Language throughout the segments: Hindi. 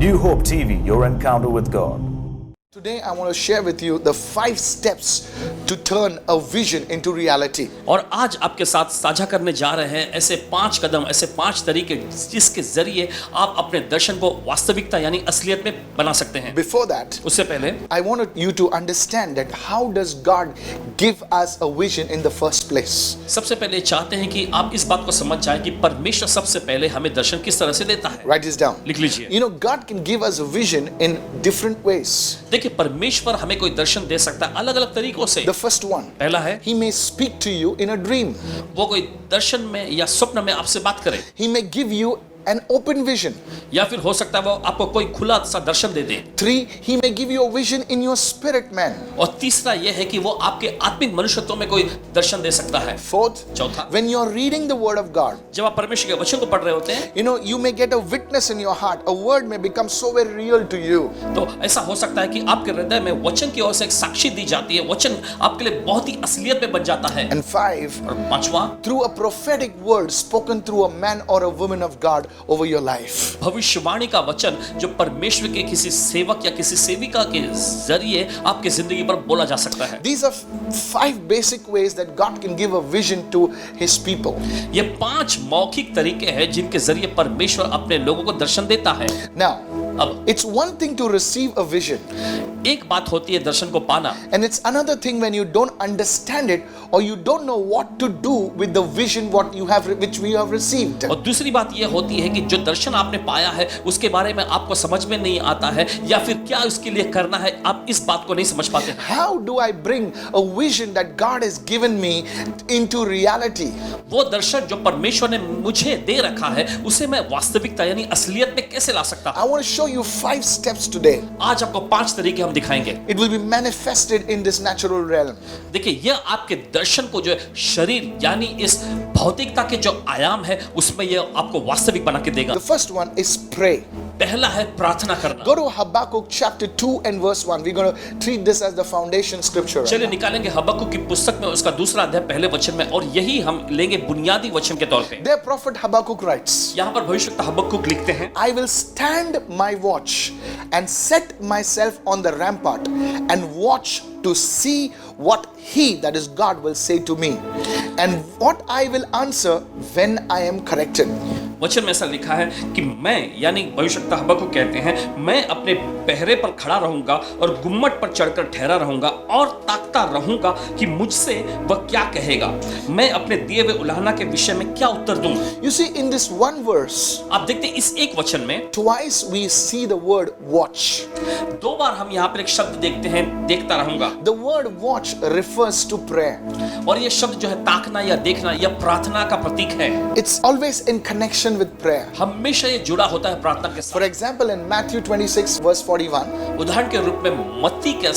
New Hope TV, your encounter with God. Today I want to share with you the 5 steps to turn a vision into reality. और आज आपके साथ साझा करने जा रहे हैं ऐसे 5 कदम, ऐसे 5 तरीके जिसके जरिए आप अपने दर्शन को वास्तविकता यानी असलियत में बना सकते हैं। Before that, उससे पहले I wanted you to understand that how does God give us a vision in the first place. सबसे पहले चाहते हैं कि आप इस बात को समझ जाएं कि परमेश्वर सबसे पहले हमें दर्शन किस तरह से देता है। Write this down. लिख लीजिए। You know, God can give us a vision in different ways. देखिए परमेश्वर हमें कोई दर्शन दे सकता है अलग अलग तरीकों से। The first one, पहला है He may speak to you in a dream. वो कोई दर्शन में या स्वप्न में आपसे बात करे, He may give you an open vision. या फिर हो सकता है वो आपको कोई खुला सा दर्शन दे दे। 3, He may give you a vision in your spirit man. और तीसरा यह है कि वो आपके आत्मिक मनुष्यत्व में कोई दर्शन दे सकता है। 4th, चौथा, when you're reading the word of God, जब आप परमेश्वर के वचन को पढ़ रहे होते हैं you know, you may get a witness in your heart. A word may become so very real to you. तो ऐसा हो सकता है कि आपके हृदय में वचन की ओर से एक साक्षी दी जाती है, वचन आपके लिए बहुत ही असलियत में बन जाता है। And 5, और पांचवा, through a prophetic word spoken through a man or a woman of God over your life. भविष्यवाणी का वचन जो परमेश्वर के किसी सेवक या किसी सेविका के जरिए आपके जिंदगी पर बोला जा सकता है। These are 5 basic ways that God can give a vision to His people. ये 5 मौखिक तरीके हैं जिनके जरिए परमेश्वर अपने लोगों को दर्शन देता है। Now, अब it's one thing to receive a vision, एक बात होती है दर्शन को पाना, and it's another thing when you don't understand it or you don't know what to do with the vision which we have received. और दूसरी बात यह होती है कि जो दर्शन आपने पाया है उसके बारे में आपको समझ में नहीं आता है या फिर क्या उसके लिए करना है, आप इस बात को नहीं समझ पाते हैं। How do I bring a vision that God has given me into reality? वो दर्शन जो परमेश्वर ने मुझे दे रखा है उसे मैं वास्तविकता यानी असलियत में कैसे ला सकता हूं? I want to show you 5 steps today. आज आपको 5 तरीके हम दिखाएंगे। It will be manifested in this natural realm. देखिए यह आपके दर्शन को जो है शरीर यानी इस भौतिकता के जो आयाम है उसमें यह आपको वास्तविक बना के देगा। The first one is pray. पहला है प्रार्थना करना। Go to Habakkuk chapter 2 and verse 1. We're going to treat this as the foundation scripture. चलिए निकालेंगे हबक्कुक की पुस्तक में उसका दूसरा अध्याय पहले वचन में और यही हम लेंगे बुनियादी वचन के तौर पे। There prophet Habakkuk writes, यहाँ पर भविष्यवक्ता हबक्कुक लिखते हैं, I will stand my watch and set myself on the rampart and watch to see what he, that is God, will say to me and what I will answer when I am corrected. वचन में ऐसा लिखा है कि मैं यानी भविष्यवक्ता हबक्कुक कहते हैं मैं अपने पहरे पर खड़ा रहूंगा और गुम्मट पर चढ़कर ठहरा रहूंगा और ताकता रहूंगा कि मुझसे वह क्या कहेगा, मैं अपने दिए हुए उलाहना के विषय में क्या उत्तर दूं। You see, in this one verse, आप देखते हैं इस एक वचन में twice we see the word watch. 2 बार हम यहाँ पर एक शब्द देखते हैं देखता रहूंगा। The word watch refers to prayer. और ये शब्द जो है ताकना या देखना यह प्रार्थना का प्रतीक है। It's always in connection with prayer. हमेशा ये जुड़ा होता है प्रार्थना के For साथ। example, in Matthew 26 verse 41, उदाहरण के रूप में मत्ती के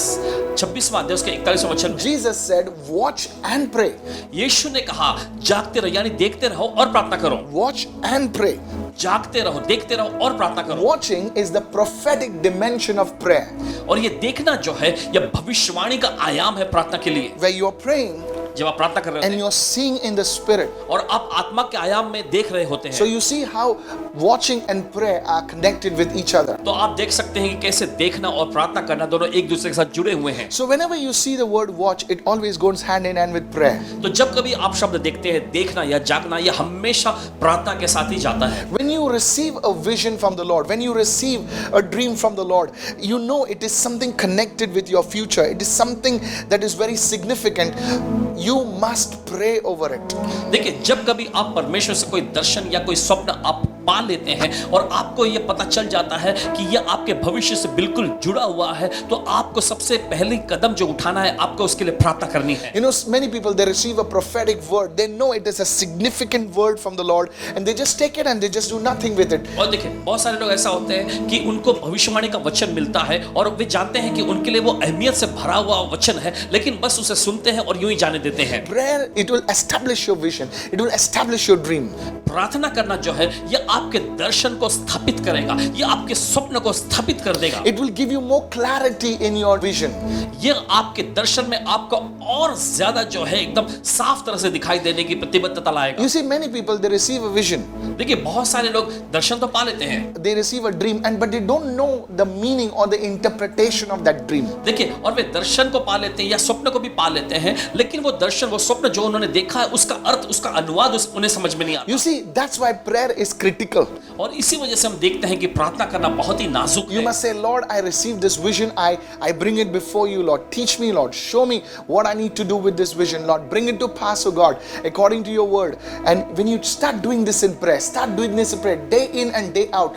26वां अध्याय उसके 41वां वचन, Jesus said, watch and pray. यीशु ने कहा जागते रहो यानी देखते रहो और प्रार्थना करो। Watch and pray. जागते रहो, देखते रहो और प्रार्थना करो। Watching is the prophetic dimension of prayer, और ये देखना जो है यह भविष्यवाणी का आयाम है प्रार्थना के लिए। where you're praying जब आप प्रार्थना कर रहे and होते you're seeing in the spirit. हैं और आप आत्मा के आयाम में देख रहे होते So हैं, you see how watching and prayer are connected with each other. तो आप देख सकते हैं कि कैसे देखना और प्रार्थना करना दोनों एक दूसरे के साथ जुड़े हुए हैं। So whenever you see the word watch, it always goes hand in hand with prayer. तो जब कभी आप शब्द देखते हैं देखना या जागना, यह हमेशा प्रार्थना के साथ ही जाता है। When you receive a vision from the Lord, when you receive a dream from the Lord, you know it is something connected with your future. It is something that is very significant. You must pray over it. देखिए जब कभी आप परमेश्वर से कोई दर्शन या कोई स्वप्न आप पा लेते हैं और आपको यह पता चल जाता है कि यह आपके भविष्य से बिल्कुल जुड़ा हुआ है, तो आपको सबसे पहली कदम जो उठाना है आपको उसके लिए प्रार्थना करनी है। You know, many people, they receive a prophetic word. They know it is a significant word from the Lord and they just take it and they just do nothing with it. और देखिए बहुत सारे लोग ऐसा होते हैं कि उनको भविष्यवाणी का वचन मिलता है और वे जानते हैं कि उनके लिए वो अहमियत से भरा हुआ वचन है, लेकिन बस उसे सुनते हैं और यूं ही जाने देते लेते हैं। Prayer, it will establish your vision. It will establish your dream. प्रार्थना करना जो है यह आपके दर्शन को स्थापित करेगा, यह आपके स्वप्न को स्थापित कर देगा। It will give you more clarity in your vision. यह आपके दर्शन में आपको और ज्यादा जो है एकदम साफ तरह से दिखाई देने की प्रतिबद्धता लाएगा। You see, many people, they receive a vision. देखिए बहुत सारे लोग दर्शन तो पा लेते हैं, They receive a dream, but they don't know the meaning or the interpretation of that dream. देखिए, और वे दर्शन को पा लेते हैं या स्वप्न को भी पा लेते हैं, लेकिन वो दर्शन, वो स्वप्न जो उन्होंने देखा है उसका अर्थ, उसका अनुवाद उन्हें समझ में नहीं आता। You see, that's why prayer is critical. और इसी वजह से हम देखते हैं कि प्रार्थना करना बहुत ही नाजुक You है। must say, Lord, I received this vision. I bring it before you, Lord. Teach me, Lord. Show me what I need to do with this vision, Lord. Bring it to pass, oh God, according to your word. And when you start doing this in prayer, start doing this in prayer, day in and day out,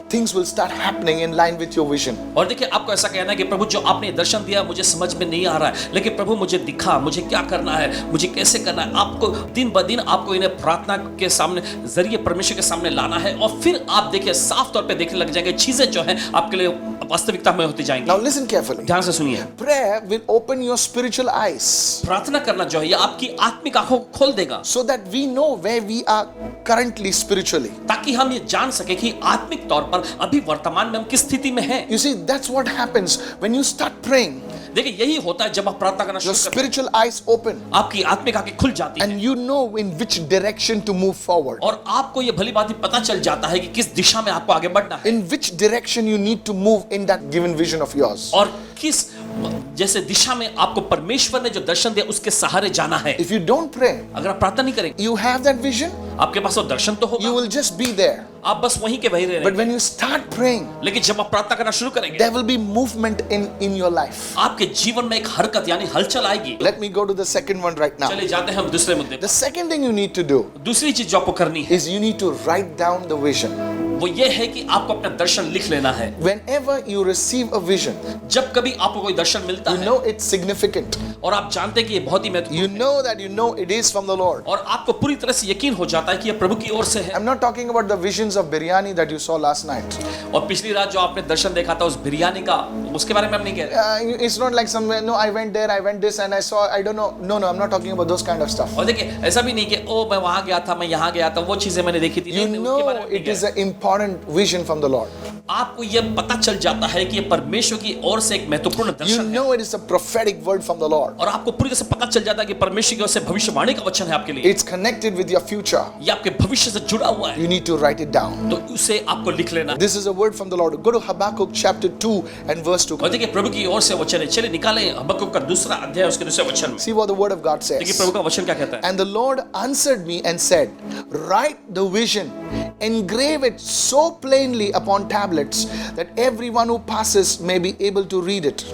things will start happening in line with your vision. और देखिए, आपको ऐसा कहना है कि प्रभु जो आपने दर्शन दिया मुझे समझ में नहीं आ रहा है, लेकिन प्रभु मुझे दिखा, मुझे क्या करना है, मुझे कैसे करना है। आपको दिन ब दिन आपको इन्हें प्रार्थना के सामने जरिए परमेश्वर के सामने लाना है, और फिर आप देखिए साफ तौर पे देखने लग जाएंगे, चीजें जो है आपके लिए वास्तविकता में होती जाएंगी। Now listen carefully. ध्यान से सुनिए, Prayer will open your spiritual eyes प्रार्थना करना जो है ये आपकी आत्मिक आंखों को खोल देगा, so that we know where we are currently spiritually. ताकि हम ये जान सके कि आत्मिक तौर पर अभी वर्तमान में हम किस स्थिति में हैं। You see, that's what happens when you start praying. देखिए यही होता है जब आप प्रार्थना करना Your शुरू करते हैं, spiritual eyes open आपकी आत्मिक आंखें खुल जाती हैं, and you know in which direction to move forward. और आपको ये भली बात पता चल जाता है कि किस दिशा में आपको आगे बढ़ना है, In which direction you need to move in that given vision of yours. और किस जैसे दिशा में आपको परमेश्वर ने जो दर्शन दिया उसके सहारे जाना है। If you don't pray, अगर आप प्रार्थना नहीं करेंगे, you have that vision, आपके पास वो दर्शन तो you होगा, will just be there. आप बस वहीं के वहीं रह But रहे। when you start praying, लेकिन जब आप प्रार्थना करना शुरू करेंगे, there will be movement in your life. आपके जीवन में एक हरकत यानी हलचल आएगी। Let me go to the second one right now. चलिए जाते हैं हम दूसरे मुद्दे The पर। second thing you need to do दूसरी चीज जो आपको करनी है is you need to write down the vision. वो ये है कि आपको अपना दर्शन लिख लेना है। Whenever you receive a vision, जब कभी आपको कोई दर्शन मिलता you है know it's significant. और आप जानते हैं कि ये बहुत ही महत्वपूर्ण You know that it is from the Lord. और आपको पूरी तरह से यकीन हो जाता है कि ये प्रभु की ओर से है। I'm not talking about the visions of biryani that you saw last night. और पिछली रात जो आपने दर्शन देखा था उस बिरयानी का, उसके बारे में हम नहीं कह रहे। It's not like somewhere, no, I went there, I went this and I saw, I don't know. No, I'm not talking about those kind of stuff. और देखिए ऐसा भी नहीं कि ओ मैं वहां गया था, मैं यहाँ गया था, वो चीजें मैंने देखी थी। You नहीं, उसके बारे know में नहीं it कह is रहे। an important vision from the Lord. आपको ये पता चल जाता है कि ये परमेश्वर की ओर से एक महत्वपूर्ण You दर्शन है, know it is a prophetic word from the Lord. और आपको पूरी तरह से पता चल जाता है कि परमेश्वर की ओर से भविष्यवाणी का वचन है आपके लिए, It's connected with your future. ये आपके भविष्य से जुड़ा हुआ है, You need to write it down. तो उसे आपको लिख लेना है। This is a word from the Lord. Go to Habakkuk chapter 2 and verse 2. और देखिए प्रभु की ओर से वचन है। चलिए निकालें हबक्कुक का दूसरा अध्याय उसके दूसरे वचन में। See what the word of God देखिए says. प्रभु का वचन क्या कहता है। And the Lord answered me and said, write the vision, engrave it so plainly upon tablets that everyone who passes may be able to read it.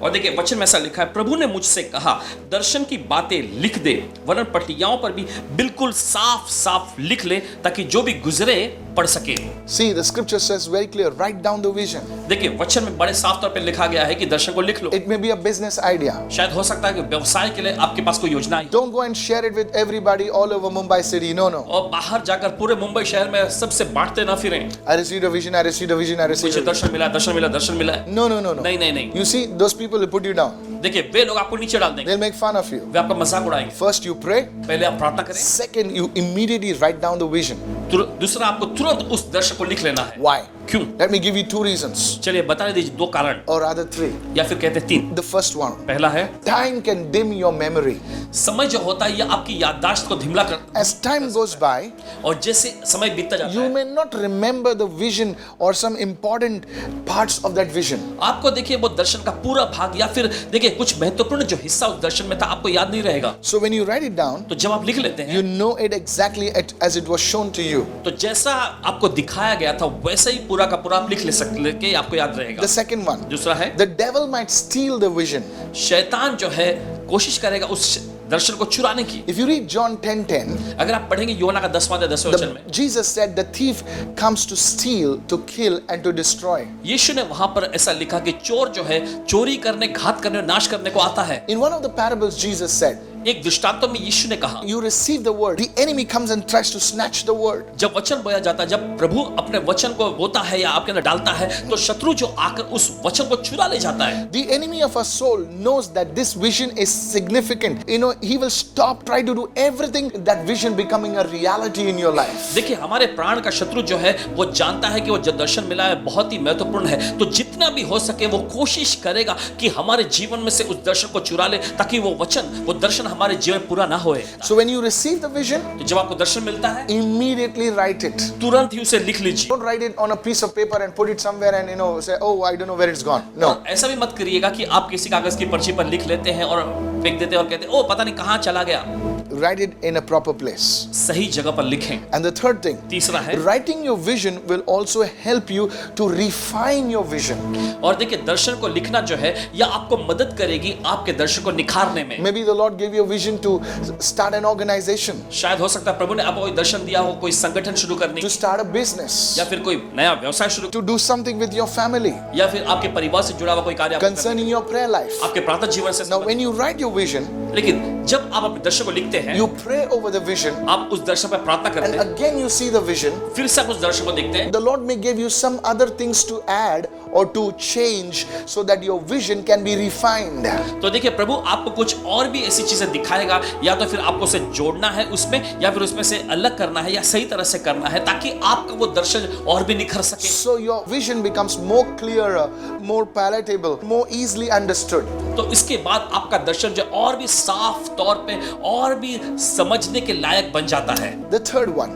और देखिए वचन में ऐसा लिखा है, प्रभु ने मुझसे कहा दर्शन की बातें लिख दे, वरन पटियाओं पर भी बिल्कुल साफ साफ लिख ले, ताकि जो भी गुजरे पढ़ सके। See, the scripture says very clear, write down the vision. देखिए वचन में बड़े साफ तौर पे लिखा गया है कि दर्शन को लिख लो। It may be a business idea. शायद हो सकता है कि व्यवसाय के लिए आपके पास कोई योजना है, Don't go and share it with everybody all over Mumbai city. No, no. और बाहर जाकर पूरे मुंबई शहर में सबसे बांटते ना फिरें। I received a vision, I received a vision, I received मुझे a vision. दर्शन मिला, दर्शन मिला, दर्शन मिला है। No, no, no, no. नहीं नहीं नहीं, You see, those people will put you down. देखिए वे लोग आपको नीचे डाल देंगे, They'll make fun of you. वे आपका मजाक उड़ाएंगे। First, you pray. पहले आप प्रार्थना करें, Second, you immediately write down the vision. दूसरा आपको तुरंत उस दर्शन को लिख लेना है। Why? क्यों? Let me give you two reasons, चलिए बता दीजिए दो कारण, or rather three. या फिर कहते हैं तीन। The first one, पहला है time can dim your memory. समय जो होता है ये आपकी याददाश्त को धुंधला कर, As time goes by, और जैसे समय बीतता जाता you है may not remember the vision or some important parts of that vision. आपको देखिए वो दर्शन का पूरा भाग या फिर देखिए कुछ महत्वपूर्ण जो हिस्सा उस दर्शन में था आपको याद नहीं रहेगा। So when you write it down, तो जब आप लिख लेते हैं you know it exactly as it was shown to you. तो जैसा आपको दिखाया गया था वैसे ही पूरा का पूरा आप लिख ले सकते कि आपको याद रहेगा। The second one, दूसरा है the devil might steal the vision. शैतान जो है कोशिश करेगा उस दर्शन को चुराने की। If you read John 10:10, अगर आप पढ़ेंगे योना का 10वां अध्याय 10वें वचन में, Jesus said the thief comes to steal, to kill and to destroy. यीशु ने वहां पर ऐसा लिखा कि चोर जो है चोरी करने, घात करने और नाश करने को आता है। In one of the parables, Jesus said, एक दृष्टांत में यीशु ने कहा, you receive the word, the enemy comes and tries to snatch the word. जब वचन बोया जाता है, जब प्रभु अपने वचन को बोता है या आपके अंदर डालता है, तो शत्रु जो आकर उस वचन को चुरा ले जाता है। The enemy of our soul knows that this vision is significant. You know, he will stop, try to do everything that vision becoming a reality in your life. देखिए, हमारे प्राण का शत्रु जो है वो जानता है कि वो जो दर्शन मिला है बहुत ही महत्वपूर्ण है, तो जितना भी हो सके वो कोशिश करेगा कि हमारे जीवन में से उस दर्शन को चुरा ले, ताकि वो वचन, वो दर्शन हमारे जीवन में पूरा ना होए। So when you receive the vision, तो जब आपको दर्शन मिलता है, immediately write it. तुरंत ही उसे लिख लीजिए। Don't write it on a piece of paper and put it somewhere and say, oh, I don't know where it's gone. No. और ऐसा भी मत करिएगा कि आप किसी कागज की पर्ची पर लिख लेते हैं और फेंक देते हैं और कहते हैं, ओ पता नहीं कहाँ चला गया। Write it in a proper place. सही जगह पर लिखें। And the third thing, तीसरा है, writing your vision will also help you to refine your vision. और देखिए, दर्शन को लिखना जो है या आपको मदद करेगी आपके दर्शन को निखारने में। Maybe the Lord gave you a vision to start an organization, शायद हो सकता है प्रभु ने आपको कोई दर्शन दिया हो, कोई संगठन शुरू करने to की, start a business, या फिर कोई नया व्यवसाय शुरू, to do something with your family, या फिर आपके परिवार से जुड़ा हुआ कोई कार्य आपको करना concerning your prayer life. है, आपके प्रार्थना जीवन से Now, when you write your vision, लेकिन जब आप अपने दर्शन को लिखते हैं, you pray over the vision, आप उस दर्शन पर प्रार्थना करते and हैं, again you see the vision. फिर से आप उस दर्शन को देखते हैं, The Lord may give you some other things to add or to change so that your vision can be refined. तो देखिए, प्रभु आपको कुछ और भी ऐसी चीजें दिखाएगा, या तो फिर आपको उसे जोड़ना है उसमें, या फिर उसमें से अलग करना है या सही तरह से करना है, ताकि आपका वो दर्शन और भी निखर सके। So your vision becomes more clearer, more palatable, more easily understood. तो इसके बाद आपका दर्शन जो और भी साफ तौर पे और भी समझने के लायक बन जाता है। The third one,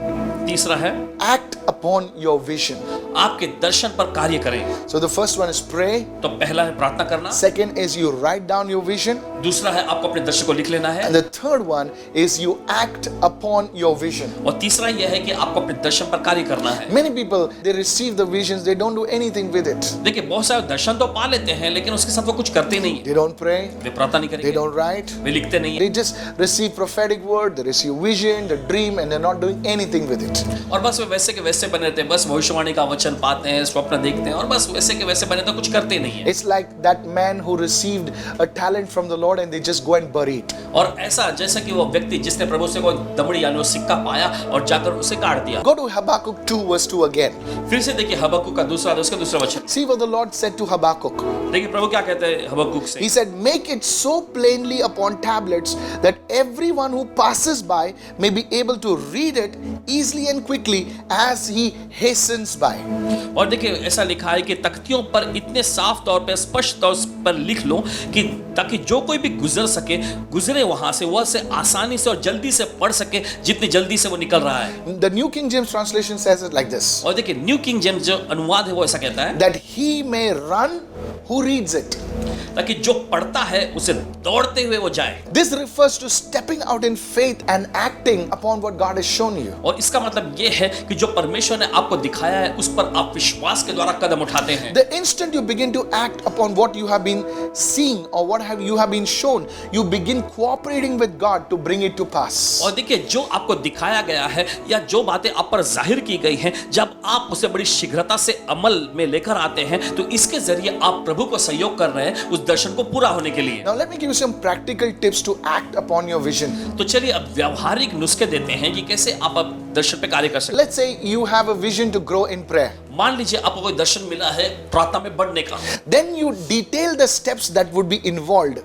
तीसरा है, act upon your vision. आपके दर्शन पर कार्य करें। So the first one is pray. तो पहला है प्रार्थना करना, Second is you write down your vision. दूसरा है आपको अपने दर्शन को लिख लेना है, And the third one is you act upon your vision. और तीसरा यह है कि आपको अपने दर्शन पर कार्य करना है। Many people, they receive the visions, they don't do anything with it. देखिए, बहुत सारे दर्शन तो पा लेते हैं, लेकिन उसके साथ वो कुछ करते नहीं है। They don't pray, वे प्रार्थना नहीं they करेंगे, don't write. वे लिखते नहीं है, They just receive prophetic word, they receive vision, the dream, and they're not doing anything with it. और बस वे वैसे के वैसे बने रहते हैं, बस भविष्यवाणी का वचन पाते हैं, स्वप्न देखते हैं, और बस वैसे के वैसे बने तो कुछ करते नहीं है। It's like that man who received a talent from the Lord and they just go and bury it. और ऐसा जैसा कि वो व्यक्ति जिसने प्रभु से कोई दमड़ी यानी वो सिक्का पाया और जाकर उसे काट दिया। Go to Habakkuk 2 verse 2 again. फिर से देखिए हबक्कुक का दूसरा वचन। See what the Lord said to Habakkuk. देखिए प्रभु क्या कहते हैं हबक्कुक से। He said, make it so plainly upon tablets that everyone who passes by may be able to read it easily and quickly as he hastens by. और देखिए ऐसा लिखा है कि तख्तियों पर इतने साफ तौर पर स्पष्ट तौर पर लिख लो कि ताकि जो कोई भी गुजरे वहां से वह से आसानी से और जल्दी से पढ़ सके, जितनी जल्दी से वो निकल रहा है। The New King James translation says it like this. और देखिए न्यू किंग जेम्स जो अनुवाद है वो ऐसा कहता है, That he may run who reads it. ताकि जो पढ़ता है उसे दौड़ते हुए वो जाए। This refers to stepping out in faith and acting upon what God has shown you. और इसका मतलब ये है कि जो परमेश्वर ने आपको दिखाया है उस पर आप विश्वास के द्वारा कदम उठाते हैं। The instant you begin to act upon what you have been seeing or what you have been shown, you begin cooperating with God to bring it to pass. और देखिए जो आपको दिखाया गया है या जो बातें आप पर जाहिर की गई हैं, जब आप उसे बड़ी शीघ्रता से अमल में लेकर आते हैं तो इसके जरिए आप प्रभु को सहयोग कर रहे हैं उस दर्शन को पूरा होने के लिए। Now let me give you some practical tips to act upon your vision. तो चलिए अब व्यावहारिक नुस्खे देते हैं कि कैसे आप अब दर्शन पे कार्य कर सकते हैं। Let's say you have a vision to grow in prayer. मान लीजिए आपको कोई दर्शन मिला है प्रार्थना में बढ़ने का, Then you detail the steps that would be involved.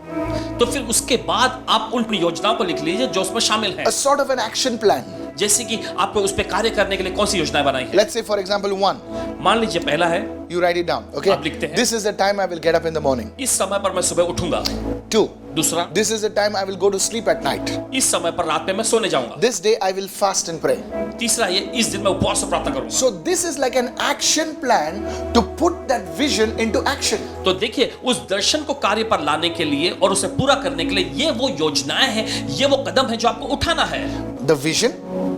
तो फिर उसके बाद आप उन योजनाओं को लिख लीजिए जो उसमें शामिल है। A sort of an action plan. जैसे कि आपको उस पे कार्य करने के लिए कौन सी योजनाएं बनाई है। Let's say for example 1. मान लीजिए पहला है, You write it down. Okay. आप लिखते हैं। This is the time I will get up in the morning. इस समय पर मैं सुबह उठूंगा। 2. दूसरा, This is the time I will go to sleep at night. इस समय पर रात में मैं सोने जाऊंगा। This day I will fast and pray. तीसरा ये, इस दिन मैं उपवास और प्रार्थना करूंगा। So this is like an action plan to put that vision into action. तो देखिए उस दर्शन को कार्य पर लाने के लिए और उसे पूरा करने के लिए ये वो योजनाएं हैं, ये वो कदम है जो आपको उठाना है। The vision,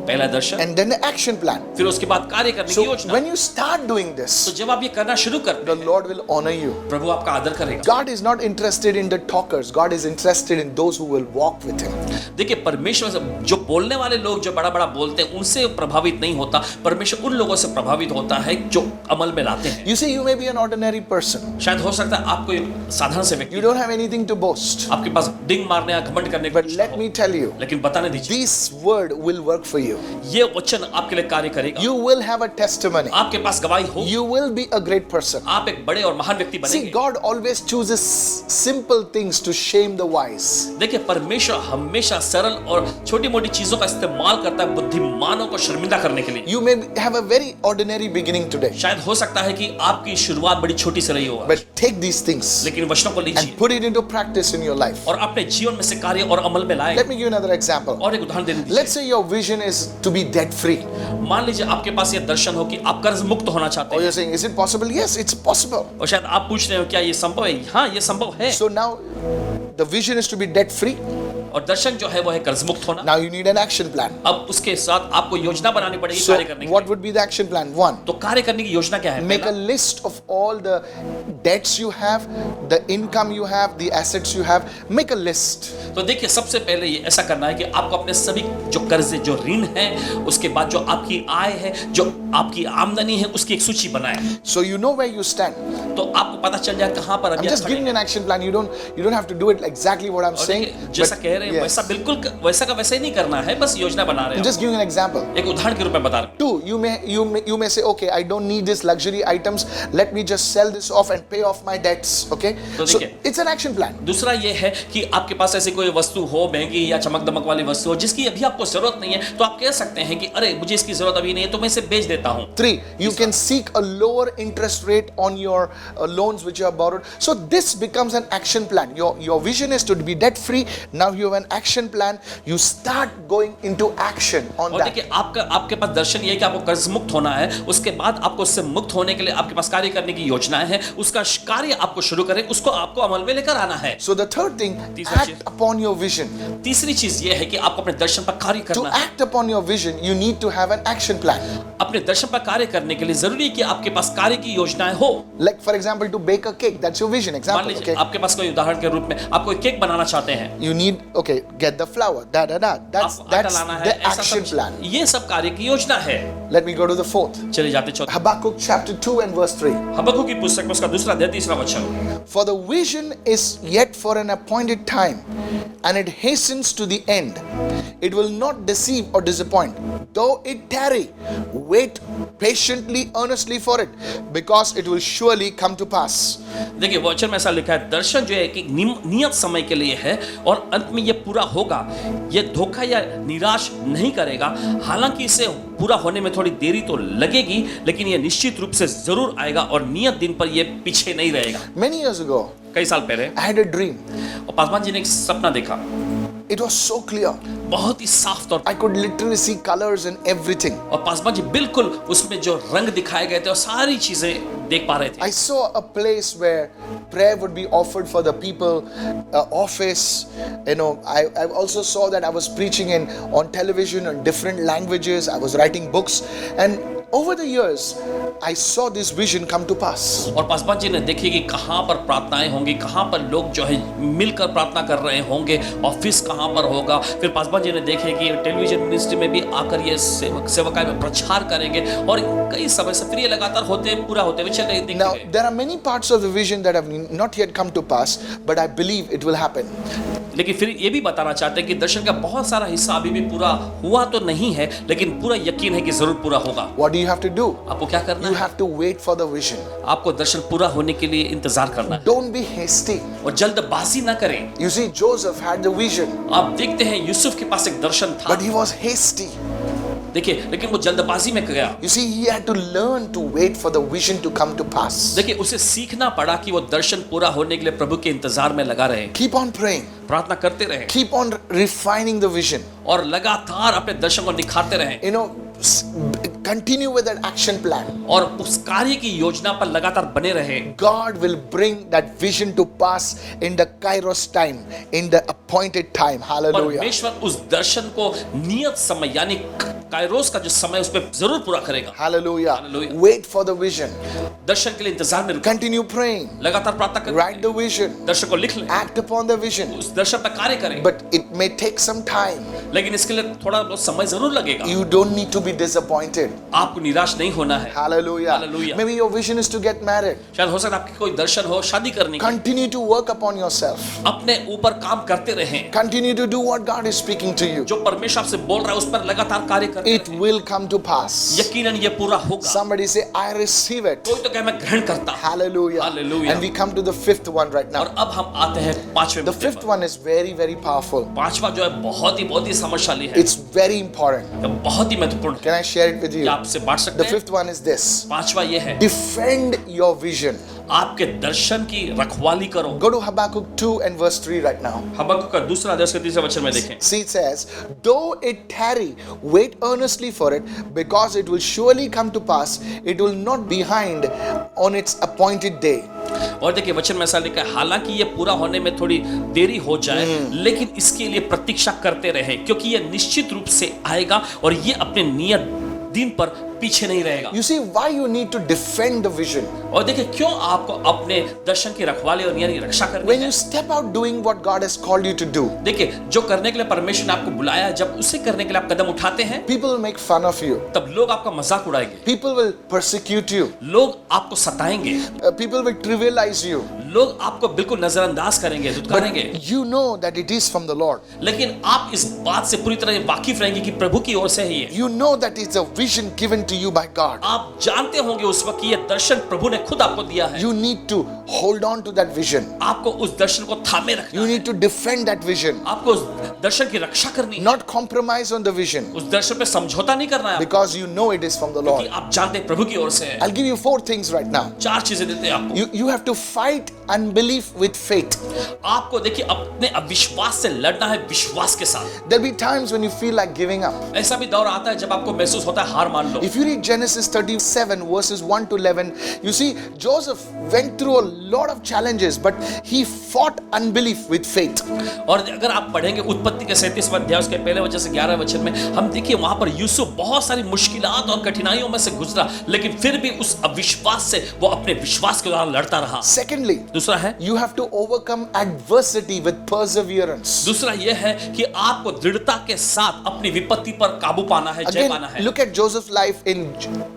पहला दर्शन, and then the action plan. फिर उसके बाद कार्य करने So की योजना। when you start doing तो this, जब आप ये करना शुरू करते the हैं, Lord will honor you. प्रभु आपका आदर करेगा। God is not interested in the talkers. God is interested in those who will walk with Him. देखिए, परमेश्वर जो बोलने वाले लोग जो बड़ा बड़ा बोलते हैं उनसे प्रभावित नहीं होता, परमेश्वर उन लोगों से प्रभावित होता है जो अमल में लाते हैं। You see, you may be an ordinary person. शायद हो सकता है आप कोई साधारण से व्यक्ति, You don't have anything to boast. आपके पास डिंग मारने या घमंड करने But की let me tell you, लेकिन बताने दीजिए, this word will work for you. ये वचन आपके लिए कार्य करेगा। You will have a testimony. आपके पास गवाही हो, You will be a great person. आप एक बड़े और महान व्यक्ति See, बनेंगे। God always chooses simple things to shame the wise. देखिए, परमेश्वर हमेशा सरल और छोटी मोटी चीजों का इस्तेमाल करता है बुद्धिमानों को शर्मिंदा करने के लिए। You may have a very ordinary beginning today, शायद हो सकता है कि आपकी शुरुआत बड़ी छोटी से रही होगा, but take these things लेकिन वचनों को लीजिए and put it into practice in your life. और अपने जीवन में से कार्य और अमल में लाएं। Let me give you another example. और एक उदाहरण दे दीजिए। Let's say your vision is to be debt free. मान लीजिए आपके पास ये दर्शन हो कि आप कर्ज मुक्त होना चाहते Or हैं, you're saying, is it possible? Yes, it's possible. और शायद आप पूछ रहे हो क्या ये संभव है? हाँ, ये संभव है। So now the vision is to be debt free. और दर्शन जो है वो है कर्ज मुक्त होना। Now you need an action plan. अब उसके साथ आपको योजना बनानी पड़ेगी So कार्य करने what की। would be the action plan? One, तो कार्य करने की योजना क्या है? make a पहला, list of all the debts you have, the income you have, the assets you have. Make a list. तो देखिए, सबसे पहले ये ऐसा करना है कि आपको अपने सभी जो कर्जे, जो ऋण है, उसके बाद जो आपकी आय है, जो आपकी आमदनी है, उसकी एक सूची बनाएं। So you know where you stand. तो आपको पता चल जाए कहाँ पर I'm अभी आप just खड़े giving you हैं। an action plan. You don't have to do it exactly what I'm और saying. देखिए, जैसा but कह रहे हैं yes. वैसा बिल्कुल वैसा का वैसा ही नहीं करना है, बस योजना बना रहे I'm हैं। just giving you an example. एक उदाहरण के रूप में बता रहे हैं। Two, you may say, okay, I don't need this luxury items. Let me just sell this off and pay off my debts. Okay. तो So देखिए, it's an action plan. दूसरा ये है कि आपके पास ऐसी कोई वस्तु हो, महंगी या चमक दमक वाली वस्तु हो, जिसकी अभी आपको जरूरत नहीं है, तो आप कह सकते हैं कि अरे मुझे इसकी जरूरत अभी नहीं है, तो मैं इसे बेच देता हूँ। Three, you can seek a lower interest rate on your loans which you have borrowed. So this becomes an action plan. Your vision is to be debt free. Now you have an action plan. You start going into action on और that. देखिए, आपके पास दर्शन ये है कि आपको कर्ज मुक्त होना है, उसके बाद आपको उससे मुक्त होने के लिए आपके पास कार्य करने की योजनाएं हैं, उसका कार्य आपको शुरू करें, उसको आपको अमल में लेकर आना है। So the third thing, तीसरा act चीज। upon your vision. तीसरी चीज ये है कि आपको अपने दर्शन पर कार्य To करना है। act upon your vision, you need to have an action plan. अपने दर्शन पर कार्य करने के लिए जरूरी है कि आपके पास कार्य की योजनाएं हो। Like for example, to bake a cake. That's your vision. मान Example. लीजिए Okay. आपके पास कोई उदाहरण के रूप में आप कोई केक बनाना चाहते हैं, You need, okay, get the flour. That's आपको आटा लाना है, the ऐसा action सब plan. ये सब कार्य की योजना है। Let me go to the fourth. चले जाते चौथे, Habakkuk chapter 2 and verse 3. हबक्कुक की पुस्तक में उसका दूसरा अध्याय तीसरा वचन। For the vision is yet for an appointed time, and it hastens to the end. It will not deceive or disappoint. Though it tarry, wait patiently, earnestly for it, because it will surely come to pass. देखिए, वचन में ऐसा लिखा है, दर्शन जो है कि नियत समय के लिए है और अंत में ये पूरा होगा। ये धोखा या निराश नहीं करेगा। हालांकि इसे पूरा होने में थोड़ी देरी तो लगेगी, लेकिन ये निश्चित रूप से जरूर आएगा और नियत दिन पर ये पीछे नहीं रहेगा। Many years ago, कई साल पहले I had a dream. और पासवान जी ने एक सपना देखा, It was so clear. बहुत ही साफ तौर पर, I could literally see colors and everything. और पासवान जी बिल्कुल उसमें जो रंग दिखाए गए थे और सारी चीजें देख पा रहे थे। I saw a place where prayer would be offered for the people, office. I also saw that I was preaching on television in different languages. I was writing books, and over the years, I saw this vision come to pass. और पासवान जी ने देखी कि कहाँ पर प्रार्थनाएं होंगी, कहाँ पर लोग जो है मिलकर प्रार्थना कर रहे होंगे, ऑफिस कहाँ पर होगा। फिर पासवान जी ने देखे कि टेलीविजन मिनिस्ट्री में भी आकर ये सेवकाई में प्रचार करेंगे और कई समय से फिर ये लगातार होते पूरा होते हुए चले देखते Now, गए। there are many parts of the vision that have not yet come to pass, but I believe it will happen. लेकिन फिर ये भी बताना चाहते हैं कि दर्शन का बहुत सारा हिस्सा अभी भी पूरा हुआ तो नहीं है, लेकिन पूरा यकीन है कि जरूर पूरा होगा। What do you have to do? आपको क्या करना You है? have to wait for the vision. आपको दर्शन पूरा होने के लिए इंतजार करना है Don't be hasty. और जल्दबाजी ना करें। You see, Joseph had the vision, आप देखते हैं यूसुफ के पास एक दर्शन था, but he was hasty. देखिए, लेकिन वो जल्दबाजी में गया। You see, he had to learn to wait for the vision to come to pass. देखिए, उसे सीखना पड़ा कि वो दर्शन पूरा होने के लिए प्रभु के इंतजार में लगा रहे, Keep on praying. प्रार्थना करते रहे Keep on refining the vision. और लगातार अपने दर्शन को निखारते रहे। continue with that action plan, और उस कार्य की योजना पर लगातार बने रहे, God will bring that vision to pass in the Kairos time, in the appointed time. Hallelujah. परमेश्वर उस दर्शन को नियत समय यानी काइरोस का जो समय उस पर जरूर पूरा करेगा। Hallelujah. Hallelujah. Wait for the vision. दर्शन के लिए इंतजार में रुको, Continue praying. लगातार प्रार्थना करें, Write the vision. दर्शन को लिख लें, Act upon the vision. उस दर्शन पर कार्य करें, But it may take some time. लेकिन इसके लिए थोड़ा बहुत समय जरूर लगेगा। You don't need to be disappointed. आपको निराश नहीं होना है। Hallelujah. Hallelujah. Maybe your vision is to get married. शायद हो सकता है आपकी कोई दर्शन हो शादी करने की, Continue to work upon yourself. अपने ऊपर काम करते रहें, Continue to do what God is speaking to you. जो परमेश्वर आपसे बोल रहा है उस पर लगातार कार्य करते It रहें। will come to pass. यकीनन ये पूरा होगा। Somebody say, I receive it. कोई तो कहे मैं ग्रहण करता हूं। Hallelujah. Hallelujah. And we come to the fifth one right now. और अब हम आते हैं पांचवें The मुद्दे fifth पर। one is very, very powerful. पांचवा जो है बहुत ही समझशाली है, It's very important. ये बहुत ही महत्वपूर्ण है। Can I share it with you? क्या आपसे बांट सकते The हैं? fifth one is this. पांचवा ये है, Defend your vision. आपके दर्शन की रखवाली करो। Go to Habakkuk 2 and verse 3 right now. हबक्कुक का दूसरा अध्याय उसके तीसरे वचन में देखें। See, it says, though it tarry, wait earnestly for it, because it will surely come to pass. It will not be behind on its appointed day. और देखिए वचन में ऐसा लिखा है, हालांकि ये पूरा होने में थोड़ी देरी हो जाए, लेकिन इसके लिए प्रतीक्षा करते रहे, क्योंकि ये निश्चित रूप से आएगा और ये अपने नियत दिन पर पीछे नहीं रहेगा। You see why you need to defend the vision. और देखिए क्यों आपको अपने दर्शन की रखवाली और यानी रक्षा करनी When है। you step out doing what God has called you to do, देखिए जो करने के लिए परमेश्वर ने आपको बुलाया है, जब उसे करने के लिए आप कदम उठाते हैं, people will make fun of you. तब लोग आपका मजाक उड़ाएंगे, People will persecute you. लोग आपको सताएंगे, People will trivialize you. लोग आपको बिल्कुल नजरअंदाज करेंगे, धुतकारेंगे, But you know that it is from the Lord. लेकिन आप इस बात से पूरी तरह वाकिफ रहेंगे कि प्रभु की ओर से ही है। You know that it's a vision given to you by God. आप जानते होंगे उस वक्त ये दर्शन प्रभु ने खुद आपको दिया है। You need to hold on to that vision. आपको उस दर्शन को थामे रखना You है, need to defend that vision. आपको उस दर्शन की रक्षा करनी है, Not compromise on the vision, उस दर्शन पे समझौता नहीं करना है, because you know it is from the क्योंकि Lord. आप जानते हैं प्रभु की ओर से है। I'll give you 4 things right now. चार चीजें देते हैं आपको। You have to fight unbelief with faith. आपको देखिए अपने अविश्वास से लड़ना है विश्वास के साथ। There'll be times when you feel like giving up. ऐसा भी दौर आता है जब आपको महसूस होता है हार मान लो। If you read Genesis 37 verses 1 to 11, you see Joseph went through a lot of challenges, but he fought unbelief with faith. और अगर आप पढ़ेंगे उत्पत्ति के 37वें अध्याय उसके पहले वचन से 11वें वचन में, हम देखिए वहां पर यूसुफ बहुत सारी मुश्किलात और कठिनाइयों में से गुजरा, लेकिन फिर भी उस अविश्वास से वो अपने विश्वास के द्वारा लड़ता रहा। Secondly, दूसरा है, you have to overcome adversity with perseverance. दूसरा यह है कि आपको दृढ़ता के साथ अपनी विपत्ति पर काबू पाना है, जय Again, पाना है। look at Joseph's life in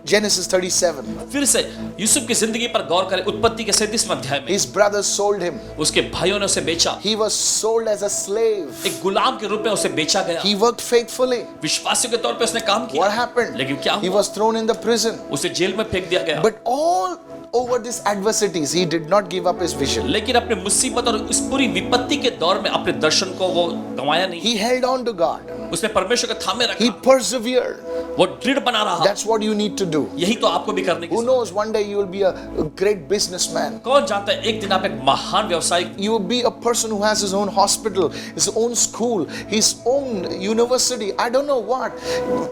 Genesis 37. फिर से यूसुफ की जिंदगी पर गौर करें उत्पत्ति के 37वें अध्याय में। His brothers sold him. उसके भाइयों ने उसे बेचा, He was sold as a slave. एक गुलाम के रूप में उसे बेचा गया। He worked faithfully. विश्वासियों के तौर पे उसने काम What किया, happened? लेकिन क्या He हुआ? was thrown in the prison. उसे जेल में फेंक दिया गया। But all over these adversities, he did not give up his vision. लेकिन अपने मुसीबत और इस पूरी विपत्ति के दौर में अपने दर्शन को वो गंवाया नहीं। He held on to God. उसने परमेश्वर के थामे He रखा, persevered. वो दृढ़ बना रहा। That's what you need to do. यही तो आपको भी करने की Who जरूरत knows, one day you will be a great businessman. है। कौन जानता है एक दिन आप एक महान व्यवसायिक, You will be a person who has his own hospital, his own school, his own university. I don't know what.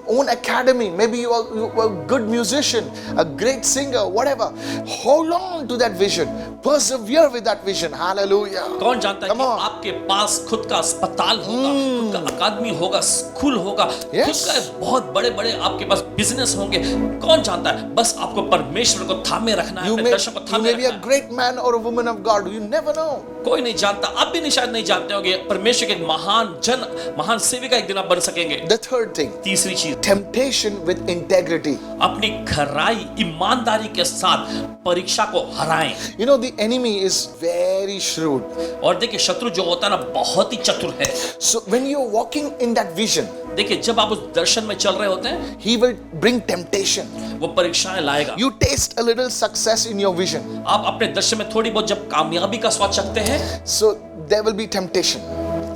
Own academy. Maybe you are a good musician, a great singer, whatever. Hold on to that vision. Persevere with that vision. Hallelujah. कौन जानता है Come कि on. आपके पास खुद का अस्पताल होगा, खुद का अकादमी होगा, स्कूल होगा, Yes. खुद का बहुत बड़े बड़े आपके पास बिजनेस होंगे। कौन जानता है, बस आपको परमेश्वर को थामे रखना है, You अपने may, दर्शन को you थामे may be a रखना है। great man or a woman of God. You never know. कोई नहीं जानता, आप भी नहीं शायद नहीं जानते होंगे, परमेश्वर के एक महान जन, महान सेविका एक दिन आप बन सकेंगे। The third thing, तीसरी चीज, temptation with integrity. अपनी खराई ईमानदारी के साथ परीक्षा को हराएं। You know, the enemy is very shrewd. और देखिए शत्रु जो होता है ना बहुत ही चतुर है। So when you're walking in that vision, देखिए जब आप उस दर्शन में चल रहे होते हैं, he will bring temptation. वो परीक्षाएं लाएगा। You taste a little success in your vision. आप अपने दर्शन में थोड़ी बहुत जब कामयाबी का स्वाद चखते हैं, So there will be temptation.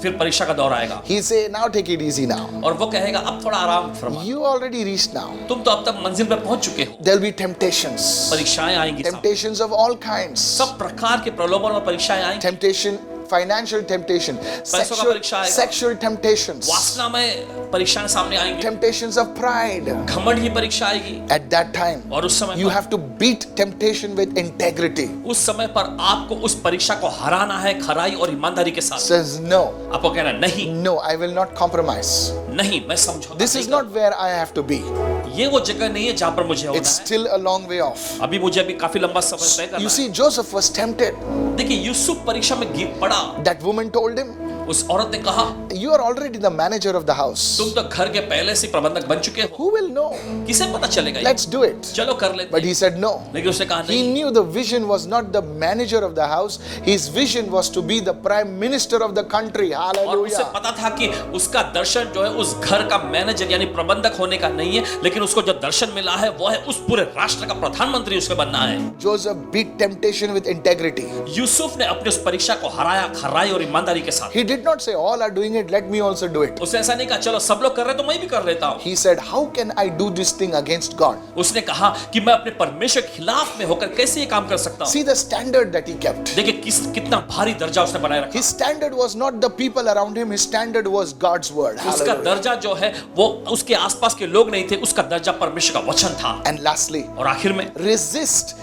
फिर परीक्षा का दौर आएगा He say, now take it easy now. और वो कहेगा अब थोड़ा आराम फरमा, You already reached now. तुम तो अब तक मंजिल पे पहुंच चुके हो। There'll be temptations. परीक्षाएं आएंगी, सब Temptations of all kinds. सब प्रकार के प्रलोभन और परीक्षाएं आएंगी। Temptation financial temptation, पैसों का परीक्षा आएगा। sexual temptations, वासना में परीक्षाएं सामने आएंगी, temptations of pride. घमंड की परीक्षा आएगी। At that time, और उस समय you पर have to beat temptation with integrity. उस समय पर आपको उस परीक्षा को हराना है खराई और ईमानदारी के साथ। Says no, आपको कहना नहीं, no, I will not compromise. नहीं मैं समझौता This नहीं is not where I have to be. करूं। ये वो जगह नहीं है जहां पर मुझे होना It's है। still a long way off. अभी मुझे अभी काफी लंबा समय तय करना You है। see, Joseph was tempted. देखिए यूसुफ परीक्षा में गिर पड़ा। That woman told him, उस औरत ने कहा you are already the manager of the house. तुम तो घर के पहले से प्रबंधक बन चुके हो, Who will know? किसे पता चलेगा ये? Let's do it. चलो कर लेते But हैं। he said no. लेकिन उसने कहा He नहीं। knew the vision was not the manager of the house. His vision was to be the prime minister of the country. और उसे Hallelujah. पता था कि उसका दर्शन जो है उस घर का मैनेजर यानी प्रबंधक होने का नहीं है, लेकिन उसको जो दर्शन मिला है वो है उस पूरे राष्ट्र का प्रधानमंत्री उसके बनना है। Joseph beat temptation with integrity. Yusuf ने अपनी उस परीक्षा को हराया खराई और ईमानदारी के साथ। He did not say, all are doing it, let me also do it. उसने ऐसा नहीं कहा चलो सब लोग कर रहे हैं तो मैं भी कर लेता हूँ। He said, how can I do this thing against God? उसने कहा कि मैं अपने परमेश्वर के खिलाफ में होकर कैसे ये काम कर सकता हूँ। See the standard that he kept. देखिए कितना भारी दर्जा उसने बनाए रखा। His standard was not the people around him, his standard was God's word. उसका Hallelujah. दर्जा जो है वो उसके आसपास के लोग नहीं थे, उसका दर्जा परमेश्वर का वचन था। And lastly, और आखिर में resist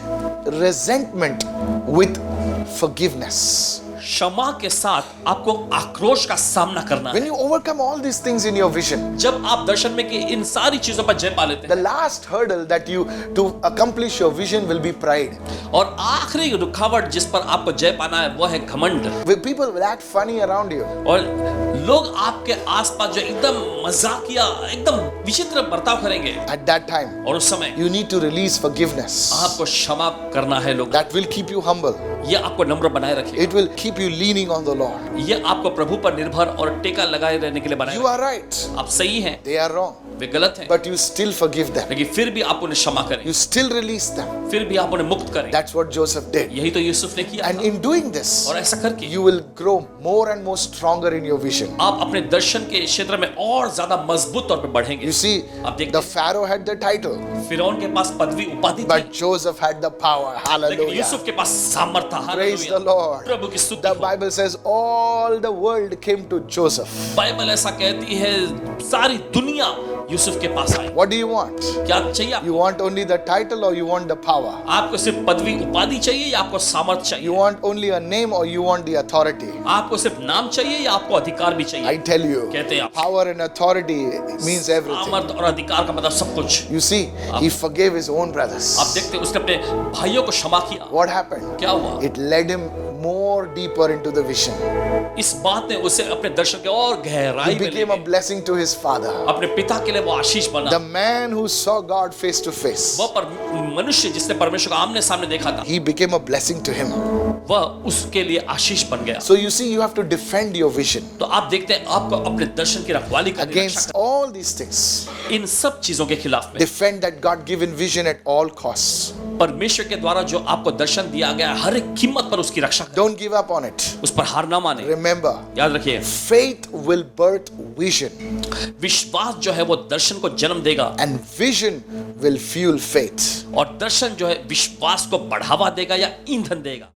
resentment with forgiveness. क्षमा के साथ आपको आक्रोश का सामना करना है। When you overcome all these things in your vision, जब आप दर्शन में कि इन सारी चीजों पर जय पा लेते the हैं last hurdle that you to accomplish your vision will be pride. और आखिरी रुकावट जिस पर आपको जय पाना है वो है घमंड। Where people will act funny around you. और लोग आपके आसपास जो एकदम मजाकिया एकदम विचित्र बर्ताव करेंगे, At that time, और उस समय you need to release forgiveness. आपको क्षमा करना है लोग। That will keep you humble. ये आपको नम्र बनाए रखेगा। It will keep you leaning on the Lord. ये आपको प्रभु पर निर्भर और टेका लगाए रहने के लिए बनाए You रखेगा। are right. आप सही हैं, They are wrong. वे गलत हैं, But you still forgive them. लेकिन फिर भी आप उन्हें क्षमा करें, You still release them. फिर भी आप उन्हें मुक्त करें। That's what Joseph did. यही तो यूसुफ ने किया And था। in doing this, और ऐसा करके you will grow more and more stronger in your vision. आप अपने दर्शन के क्षेत्र में और ज्यादा मजबूत तौर पे बढ़ेंगे। You see, आप देखते the Pharaoh had the title, फिरौन के पास पदवी उपाधि थी, but Joseph had the power. लेकिन Hallelujah. यूसुफ के पास सामर्थ था। Praise hallelujah. the Lord. प्रभु की स्तुति The हो। Bible says all the world came to Joseph. Bible ऐसा कहती है सारी दुनिया यूसुफ के पास आई। What do you want? क्या चाहिए आपको? You want only the title or you want the power? आपको सिर्फ पदवी उपाधि चाहिए या आपको सामर्थ You चाहिए? want only a name or you want the authority? आपको सिर्फ नाम चाहिए या आपको अधिकार भी I चाहिए? tell you, कहते हैं आप power and authority means everything. सामर्थ और अधिकार का मतलब सब कुछ। You see, he forgave his own brothers. आप देखते हैं उसने अपने भाइयों को क्षमा किया। What happened? क्या हुआ? It led him more deeper into the vision. इस बात ने उसे अपने दर्शन के और गहराई He में ले became a गए। blessing to his father. अपने पिता के लिए वो आशीष बना। The man who saw God face to face, वह मनुष्य जिसने परमेश्वर को आमने सामने देखा था, he became a blessing to him. वह उसके लिए आशीष बन गया। So you see, you have to defend your vision तो आप देखते हैं आपको अपने दर्शन की रखवाली करनी है, against all these things. इन सब चीजों के खिलाफ में। Defend that God-given vision at all costs. परमेश्वर के द्वारा जो आपको दर्शन दिया गया है, हर एक कीमत पर उसकी रक्षा करें, Don't give up on it. उस पर हार ना माने। Remember, याद रखिए, faith will birth vision, विश्वास जो है वो दर्शन को जन्म देगा and vision will fuel faith. और दर्शन जो है विश्वास को बढ़ावा देगा या ईंधन देगा।